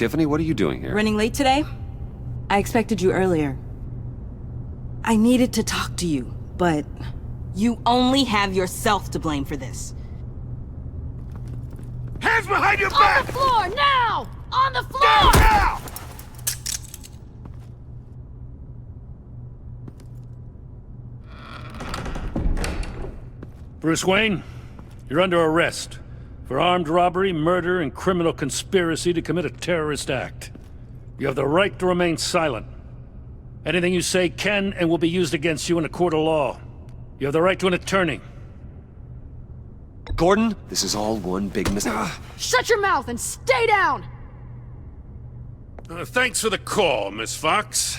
Tiffany, what are you doing here? Running late today? I expected you earlier. I needed to talk to you, but you only have yourself to blame for this. Hands behind your back! On the floor, now! On the floor! Down now! Bruce Wayne, you're under arrest for armed robbery, murder, and criminal conspiracy to commit a terrorist act. You have the right to remain silent. Anything you say can and will be used against you in a court of law. You have the right to an attorney. Gordon, this is all one big Shut your mouth and stay down! Thanks for the call, Miss Fox.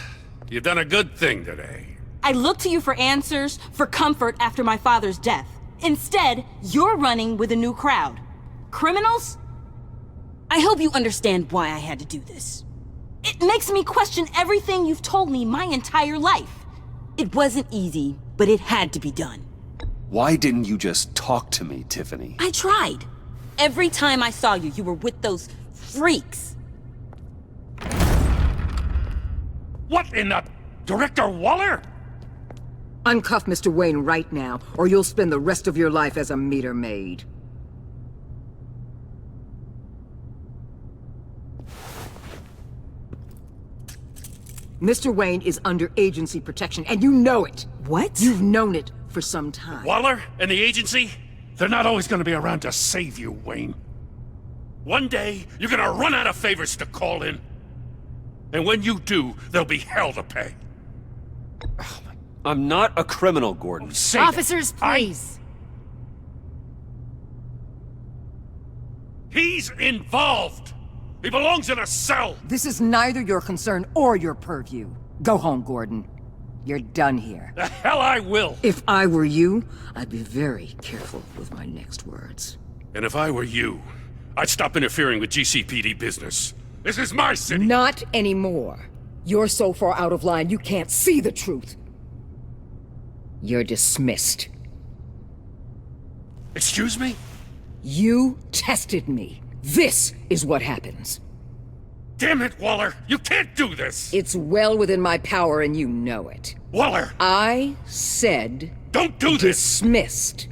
You've done a good thing today. I looked to you for answers, for comfort after my father's death. Instead, you're running with a new crowd. Criminals? I hope you understand why I had to do this. It makes me question everything you've told me my entire life. It wasn't easy, but it had to be done. Why didn't you just talk to me, Tiffany? I tried. Every time I saw you, you were with those freaks. What in the... Director Waller? Uncuff Mr. Wayne right now, or you'll spend the rest of your life as a meter maid. Mr. Wayne is under agency protection, and you know it! What? You've known it for some time. Waller and the agency? They're not always gonna be around to save you, Wayne. One day, you're gonna run out of favors to call in. And when you do, there'll be hell to pay. I'm not a criminal, Gordon. Say that. Officers, please. He's involved! He belongs in a cell! This is neither your concern or your purview. Go home, Gordon. You're done here. The hell I will! If I were you, I'd be very careful with my next words. And if I were you, I'd stop interfering with GCPD business. This is my city! Not anymore. You're so far out of line, you can't see the truth. You're dismissed. Excuse me? You tested me. This is what happens. Damn it, Waller! You can't do this! It's well within my power and you know it. Waller! I said... Don't do this! Dismissed.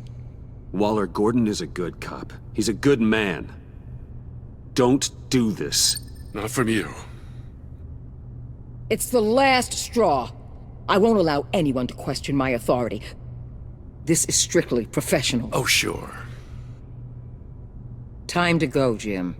Waller, Gordon is a good cop. He's a good man. Don't do this. Not from you. It's the last straw. I won't allow anyone to question my authority. This is strictly professional. Oh, sure. Time to go, Jim.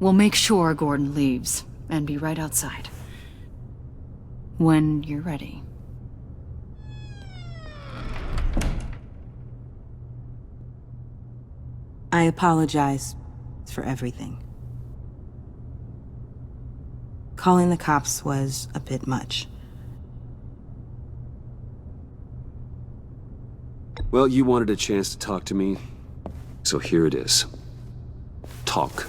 We'll make sure Gordon leaves, and be right outside. When you're ready. I apologize for everything. Calling the cops was a bit much. Well, you wanted a chance to talk to me, so here it is. Talk.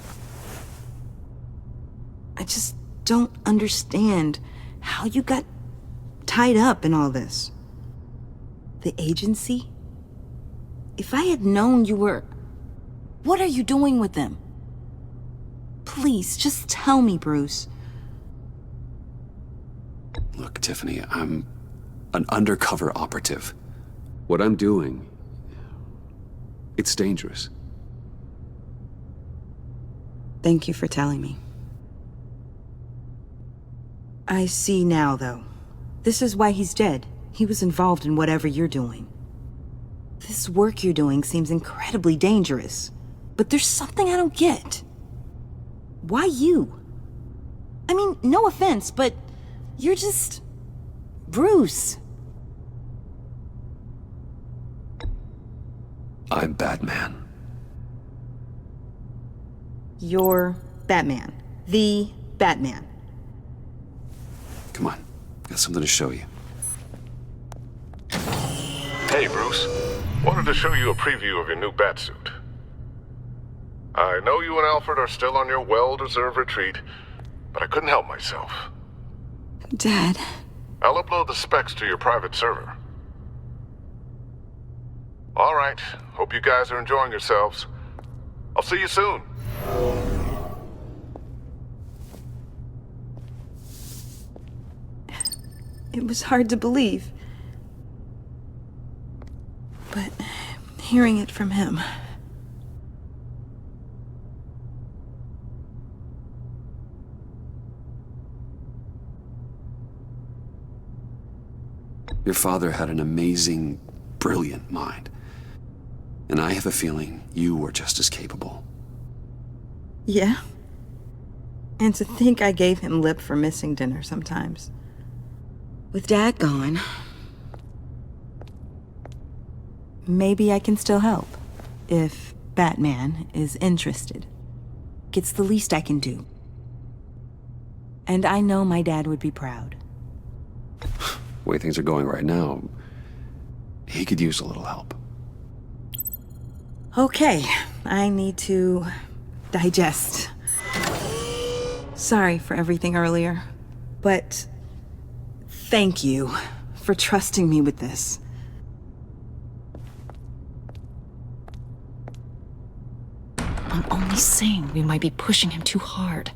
I just don't understand how you got tied up in all this. The agency? If I had known you were... What are you doing with them? Please, just tell me, Bruce. Look, Tiffany, I'm an undercover operative. What I'm doing, it's dangerous. Thank you for telling me. I see now, though. This is why he's dead. He was involved in whatever you're doing. This work you're doing seems incredibly dangerous. But there's something I don't get. Why you? I mean, no offense, but you're just... Bruce. I'm Batman. You're Batman. The Batman. Come on, got something to show you. Hey, Bruce. Wanted to show you a preview of your new Batsuit. I know you and Alfred are still on your well-deserved retreat, but I couldn't help myself. Dad. I'll upload the specs to your private server. All right. Hope you guys are enjoying yourselves. I'll see you soon. It was hard to believe. But hearing it from him... Your father had an amazing, brilliant mind. And I have a feeling you were just as capable. Yeah? And to think I gave him lip for missing dinner sometimes. With Dad gone, Maybe I can still help. If Batman is interested. It's the least I can do. And I know my dad would be proud. The way things are going right now, he could use a little help. Okay, I need to digest. Sorry for everything earlier, but thank you for trusting me with this. I'm only saying we might be pushing him too hard.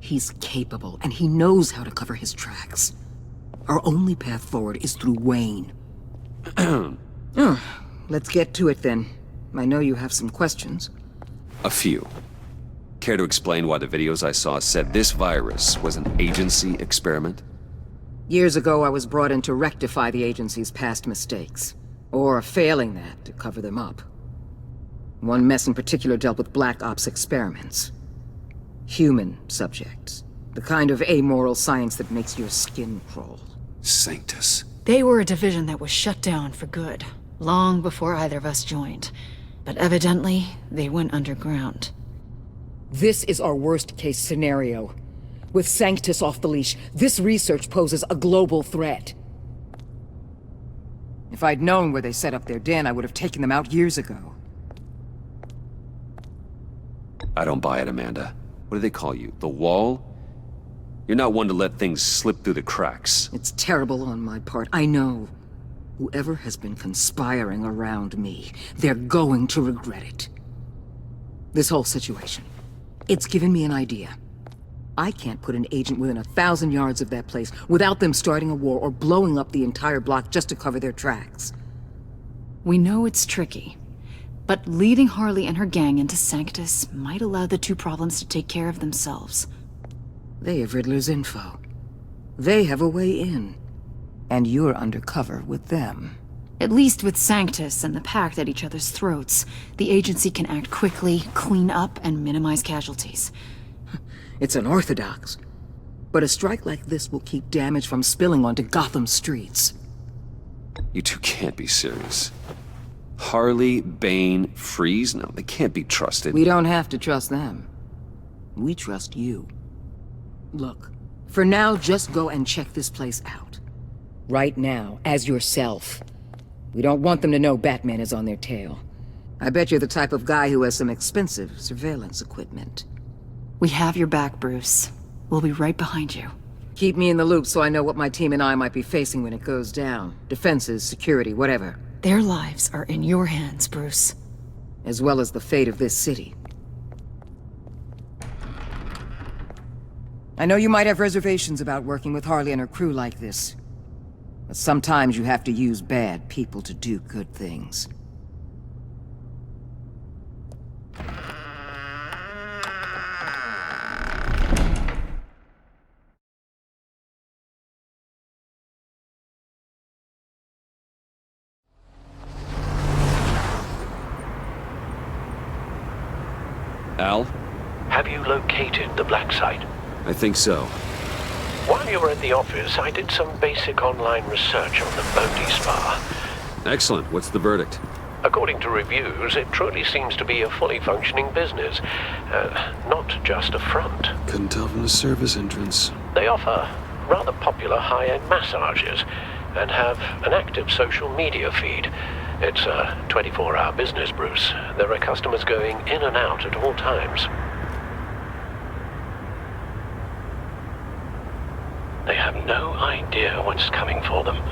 he's capable, and he knows how to cover his tracks. Our only path forward is through Wayne. Let's get to it then. I know you have some questions. A few. Care to explain why the videos I saw said this virus was an agency experiment? Years ago, I was brought in to rectify the agency's past mistakes. Or, failing that, to cover them up. One mess in particular dealt with Black Ops experiments. Human subjects. The kind of amoral science that makes your skin crawl. Sanctus. They were a division that was shut down for good, long before either of us joined. But evidently, they went underground. This is our worst-case scenario. With Sanctus off the leash, this research poses a global threat. If I'd known where they set up their den, I would have taken them out years ago. I don't buy it, Amanda. What do they call you? The Wall? You're not one to let things slip through the cracks. It's terrible on my part, I know. Whoever has been conspiring around me, they're going to regret it. This whole situation, it's given me an idea. I can't put an agent within 1,000 yards of that place without them starting a war or blowing up the entire block just to cover their tracks. We know it's tricky, but leading Harley and her gang into Sanctus might allow the two problems to take care of themselves. They have Riddler's info. They have a way in. And you're undercover with them. At least with Sanctus and the Pact at each other's throats, the agency can act quickly, clean up, and minimize casualties. It's unorthodox. But a strike like this will keep damage from spilling onto Gotham streets. You two can't be serious. Harley, Bane, Freeze? No, they can't be trusted. We don't have to trust them. We trust you. Look, for now, just go and check this place out. Right now, as yourself. We don't want them to know Batman is on their tail. I bet you're the type of guy who has some expensive surveillance equipment. We have your back, Bruce. We'll be right behind you. Keep me in the loop so I know what my team and I might be facing when it goes down. Defenses, security, whatever. Their lives are in your hands, Bruce. As well as the fate of this city. I know you might have reservations about working with Harley and her crew like this. But sometimes you have to use bad people to do good things. Al? Have you located the black site? I think so. While you were at the office, I did some basic online research on the Bodhi Spa. Excellent. What's the verdict? According to reviews, it truly seems to be a fully functioning business, not just a front. Couldn't tell from the service entrance. They offer rather popular high-end massages and have an active social media feed. It's a 24-hour business, Bruce. There are customers going in and out at all times. They have no idea what's coming for them.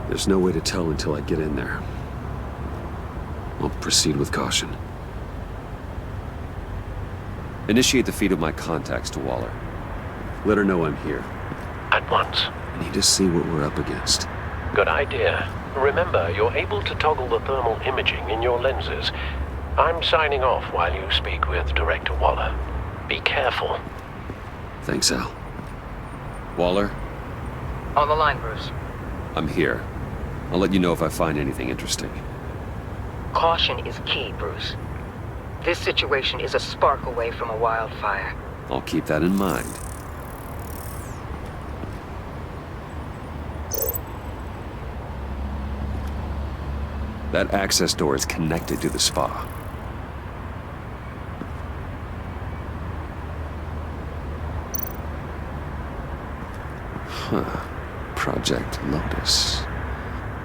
There's no way to tell until I get in there. I'll proceed with caution. Initiate the feed of my contacts to Waller. Let her know I'm here. At once. I need to see what we're up against. Good idea. Remember, you're able to toggle the thermal imaging in your lenses. I'm signing off while you speak with Director Waller. Be careful. Thanks, Al. Waller, On the line, Bruce. I'm here. I'll let you know if I find anything interesting. Caution is key, Bruce. This situation is a spark away from a wildfire. I'll keep that in mind. That access door is connected to the spa. Huh. Project Lotus.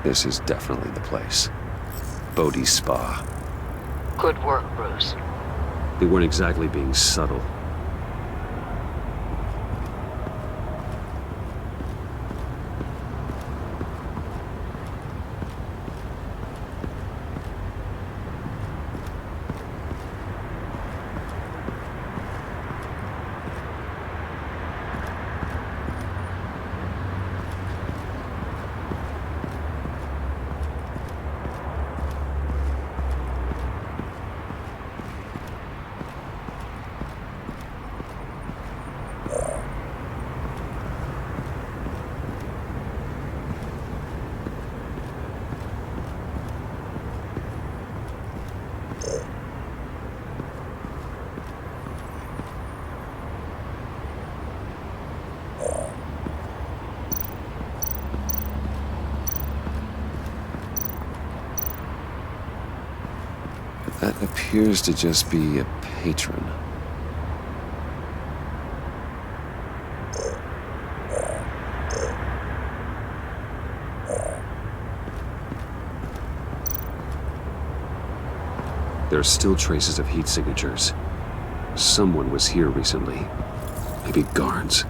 This is definitely the place. Bodhi's Spa. Good work, Bruce. They weren't exactly being subtle. That appears to just be a patron. There are still traces of heat signatures. Someone was here recently. Maybe guards.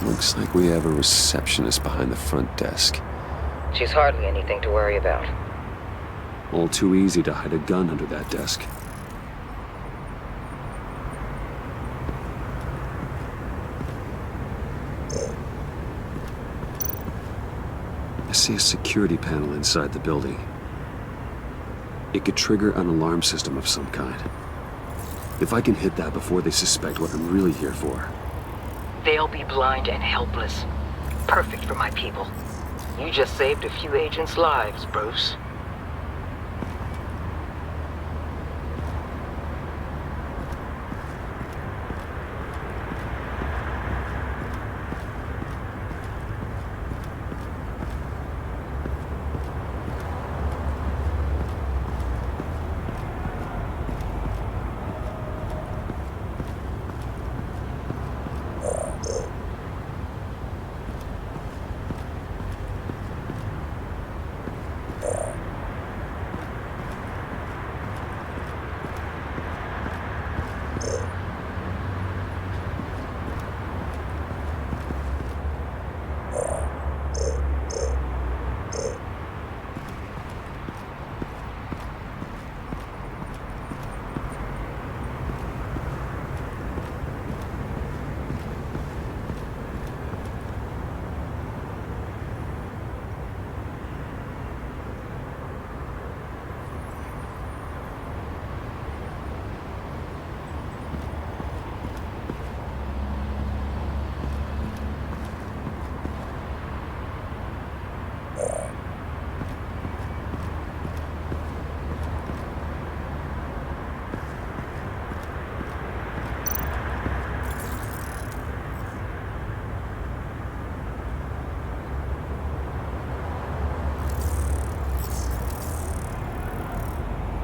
Looks like we have a receptionist behind the front desk. She's hardly anything to worry about. All too easy to hide a gun under that desk. I see a security panel inside the building. It could trigger an alarm system of some kind. If I can hit that before they suspect what I'm really here for. They'll be blind and helpless. Perfect for my people. You just saved a few agents' lives, Bruce.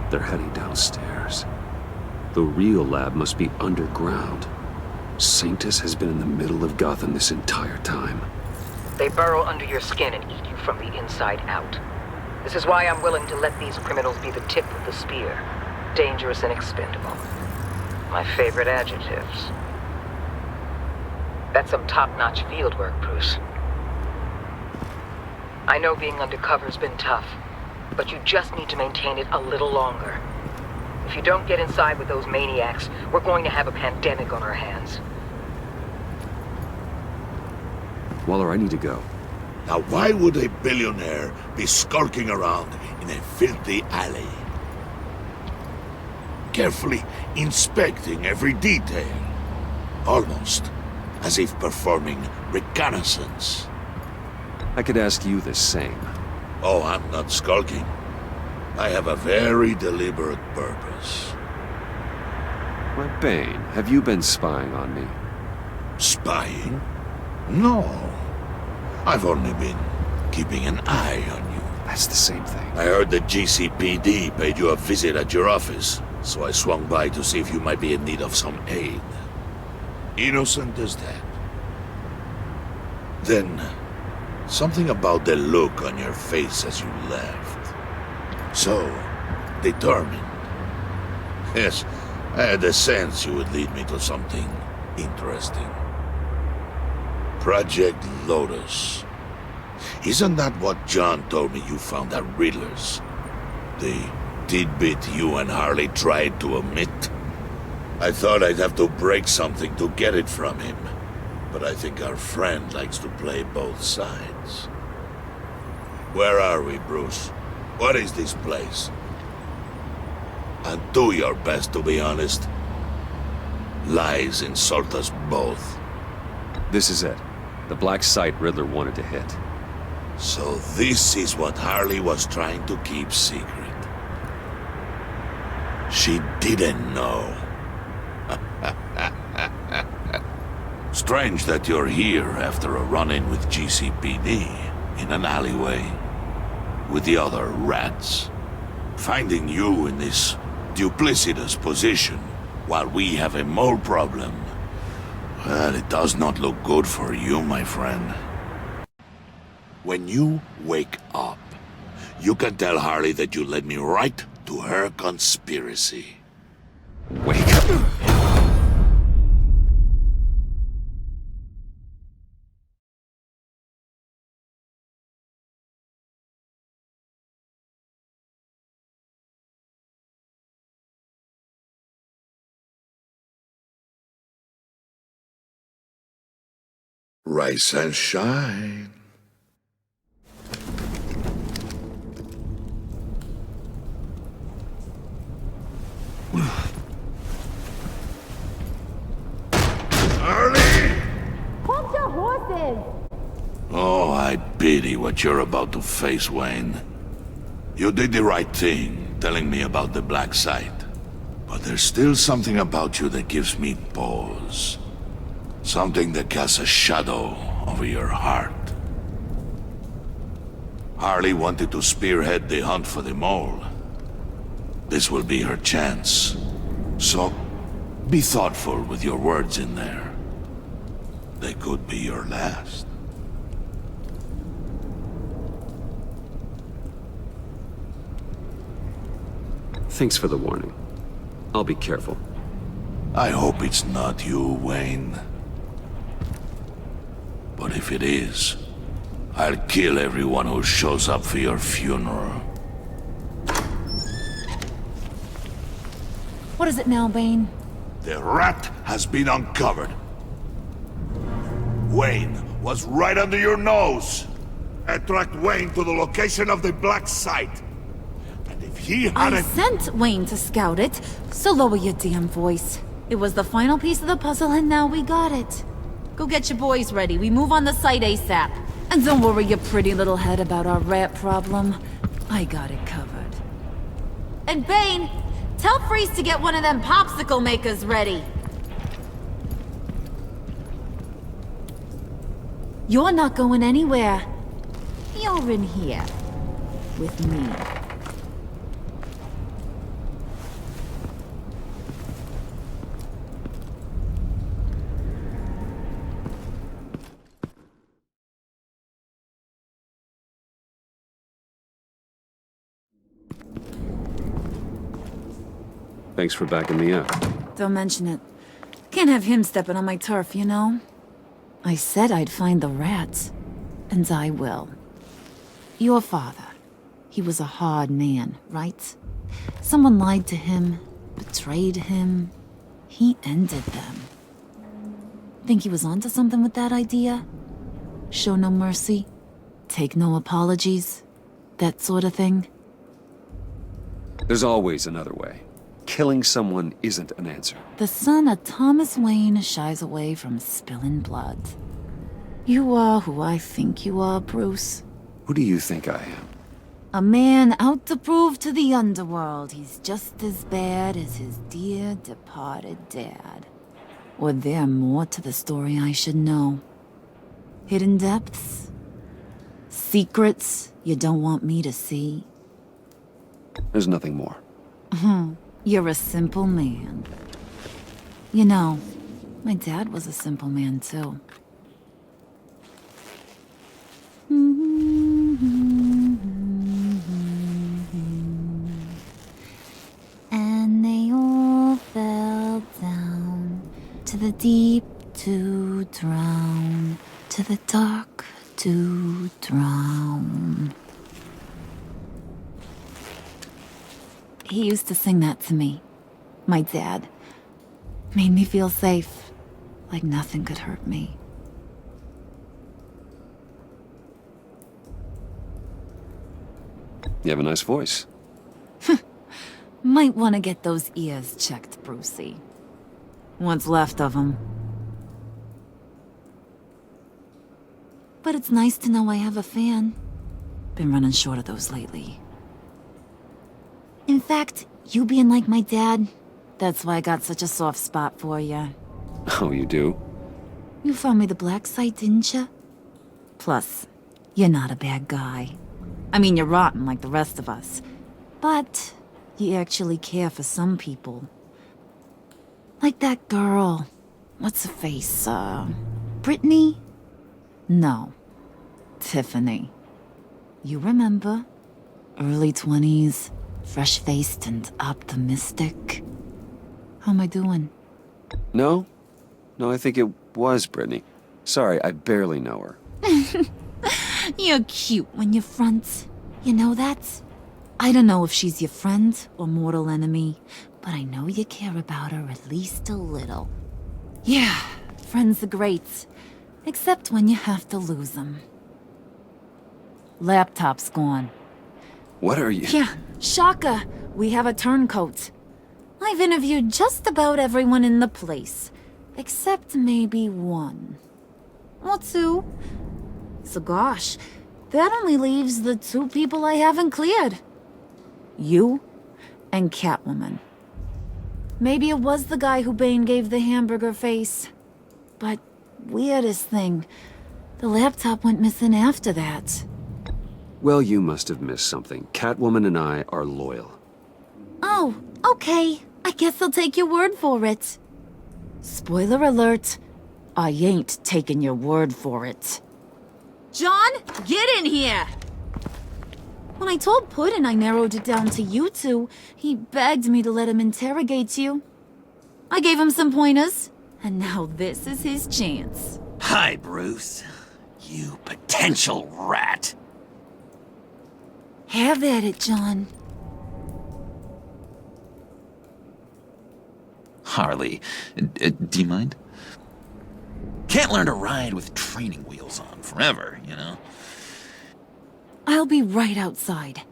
They're heading downstairs. The real lab must be underground. Sanctus has been in the middle of Gotham this entire time. They burrow under your skin and eat you from the inside out. This is why I'm willing to let these criminals be the tip of the spear. Dangerous and expendable. My favorite adjectives. That's some top-notch fieldwork, Bruce. I know being undercover's been tough, but you just need to maintain it a little longer. If you don't get inside with those maniacs, we're going to have a pandemic on our hands. Waller, I need to go. Now why would a billionaire be skulking around in a filthy alley? Carefully inspecting every detail. Almost as if performing reconnaissance. I could ask you the same. Oh, I'm not skulking. I have a very deliberate purpose. Why, Bane, have you been spying on me? Spying? No. I've only been keeping an eye on you. That's the same thing. I heard the GCPD paid you a visit at your office, so I swung by to see if you might be in need of some aid. Innocent as that. Then, something about the look on your face as you left. So, determined. Yes, I had a sense you would lead me to something interesting. Project Lotus. Isn't that what John told me you found at Riddler's? The tidbit you and Harley tried to omit? I thought I'd have to break something to get it from him. But I think our friend likes to play both sides. Where are we, Bruce? What is this place? And do your best to be honest. Lies insult us both. This is it. The black site Riddler wanted to hit. So this is what Harley was trying to keep secret. She didn't know. Strange that you're here after a run-in with GCPD in an alleyway with the other rats. Finding you in this duplicitous position while we have a mole problem. Well, it does not look good for you, my friend. When you wake up, you can tell Harley that you led me right to her conspiracy. Wake up! Rise and shine. Harley! Hold your horses! Oh, I pity what you're about to face, Wayne. You did the right thing, telling me about the black site. But there's still something about you that gives me pause. Something that casts a shadow over your heart. Harley wanted to spearhead the hunt for the mole. This will be her chance. So, be thoughtful with your words in there. They could be your last. Thanks for the warning. I'll be careful. I hope it's not you, Wayne. But if it is, I'll kill everyone who shows up for your funeral. What is it now, Bane? The rat has been uncovered. Wayne was right under your nose. I tracked Wayne to the location of the black site. And if he had I sent Wayne to scout it, so lower your damn voice. It was the final piece of the puzzle and now we got it. Go get your boys ready, we move on the site ASAP. And don't worry your pretty little head about our rat problem. I got it covered. And Bane, tell Freeze to get one of them popsicle makers ready. You're not going anywhere. You're in here. With me. Thanks for backing me up. Don't mention it. Can't have him stepping on my turf, you know? I said I'd find the rats. And I will. Your father. He was a hard man, right? Someone lied to him, betrayed him. He ended them. Think he was onto something with that idea? Show no mercy? Take no apologies? That sort of thing? There's always another way. Killing someone isn't an answer. The son of Thomas Wayne shies away from spilling blood. You are who I think you are, Bruce. Who do you think I am? A man out to prove to the underworld he's just as bad as his dear departed dad. Or there more to the story I should know. Hidden depths? Secrets you don't want me to see? There's nothing more. You're a simple man. You know, my dad was a simple man too. And they all fell down to the deep to drown, to the dark to drown. He used to sing that to me. My dad. Made me feel safe, like nothing could hurt me. You have a nice voice. Might want to get those ears checked, Brucey. What's left of them. But it's nice to know I have a fan. Been running short of those lately. In fact, you being like my dad, that's why I got such a soft spot for you. Oh, you do? You found me the black site, didn't you? Plus, you're not a bad guy. I mean, you're rotten like the rest of us. But you actually care for some people. Like that girl. What's her face? Brittany? No. Tiffany. You remember? Early 20s, fresh-faced and optimistic. How am I doing? No? No, I think it was Brittany. Sorry, I barely know her. You're cute when you front. You know that? I don't know if she's your friend or mortal enemy, but I know you care about her at least a little. Yeah, friends are great. Except when you have to lose them. Laptop's gone. What are you? Yeah, shocker. We have a turncoat. I've interviewed just about everyone in the place. Except maybe one. Or two. So gosh, that only leaves the two people I haven't cleared. You and Catwoman. Maybe it was the guy who Bane gave the hamburger face. But weirdest thing, the laptop went missing after that. Well, you must have missed something. Catwoman and I are loyal. Oh, okay. I guess I'll take your word for it. Spoiler alert, I ain't taking your word for it. John, get in here! When I told Puddin' I narrowed it down to you two, he begged me to let him interrogate you. I gave him some pointers, and now this is his chance. Hi, Bruce. You potential rat. Have at it, John. Harley, do you mind? Can't learn to ride with training wheels on forever, you know? I'll be right outside.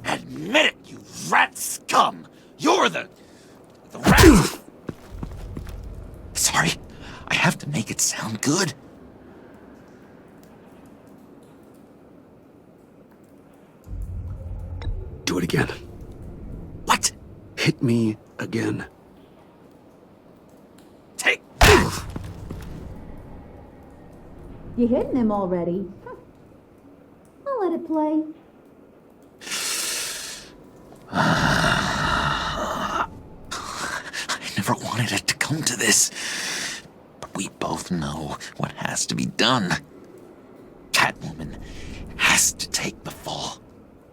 Admit it, you rat scum! You're the rat! Sorry, I have to make it sound good. Do it again. What? Hit me again. Take You hitting him already? I'll let it play. I never wanted it to come to this. But we both know what has to be done. Catwoman has to take the fall.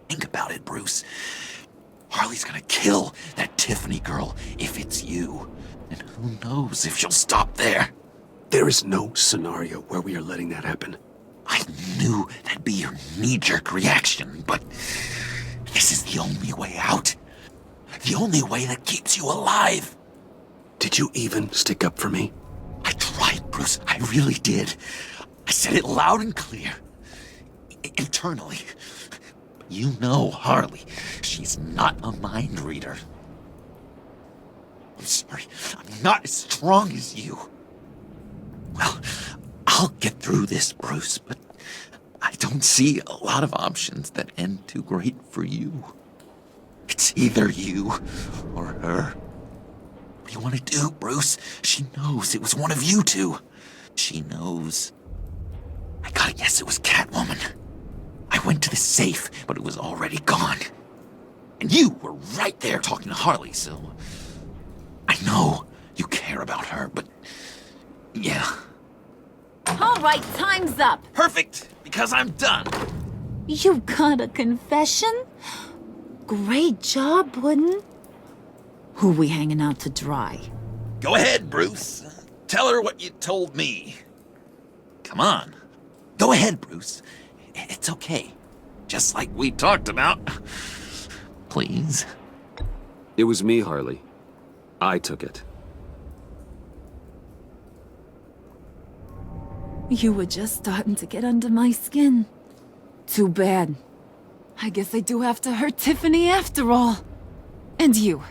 Think about it, Bruce. Harley's gonna kill that Tiffany girl if it's you. And who knows if she'll stop there. There is no scenario where we are letting that happen. I knew that'd be your knee-jerk reaction, but this is the only way out. The only way that keeps you alive. Did you even stick up for me? I tried, Bruce. I really did. I said it loud and clear. Internally. You know Harley. She's not a mind reader. I'm sorry. I'm not as strong as you. Well, I'll get through this, Bruce, but I don't see a lot of options that end too great for you. It's either you or her. What do you want to do, Bruce? She knows it was one of you two. She knows. I gotta guess it was Catwoman. I went to the safe, but it was already gone. And you were right there talking to Harley, so... I know you care about her, but... yeah. All right, time's up. Perfect, because I'm done. You got a confession? Great job, Puddin'. Who we hanging out to dry? Go ahead, Bruce. Tell her what you told me. Come on. Go ahead, Bruce. It's okay. Just like we talked about. Please. It was me, Harley. I took it. You were just starting to get under my skin. Too bad. I guess I do have to hurt Tiffany after all. And you,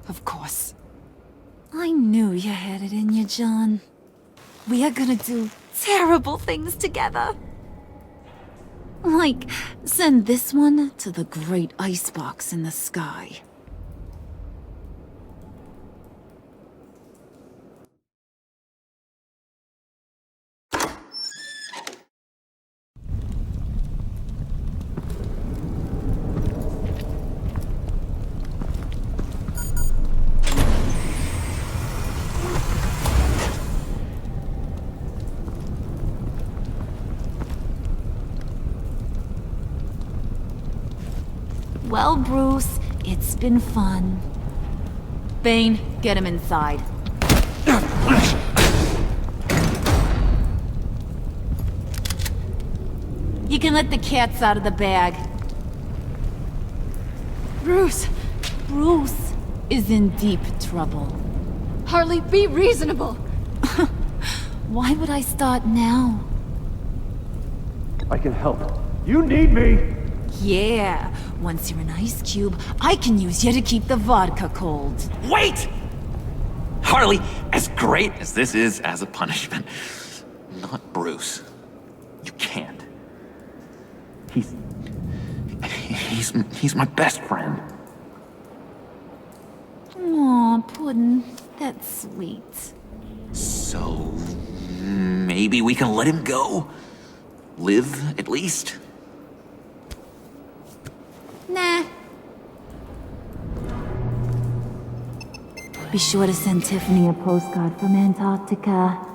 of course. I knew you had it in you, John. We are gonna do terrible things together. Like, send this one to the great icebox in the sky. Well, Bruce, it's been fun. Bane, get him inside. You can let the cats out of the bag. Bruce! Bruce is in deep trouble. Harley, be reasonable! Why would I start now? I can help. You need me! Yeah, once you're an ice cube, I can use you to keep the vodka cold. Wait! Harley, as great as this is as a punishment, not Bruce. You can't. He's my best friend. Aw, Puddin', that's sweet. So, maybe we can let him go? Live, at least? Nah. Be sure to send Tiffany a postcard from Antarctica.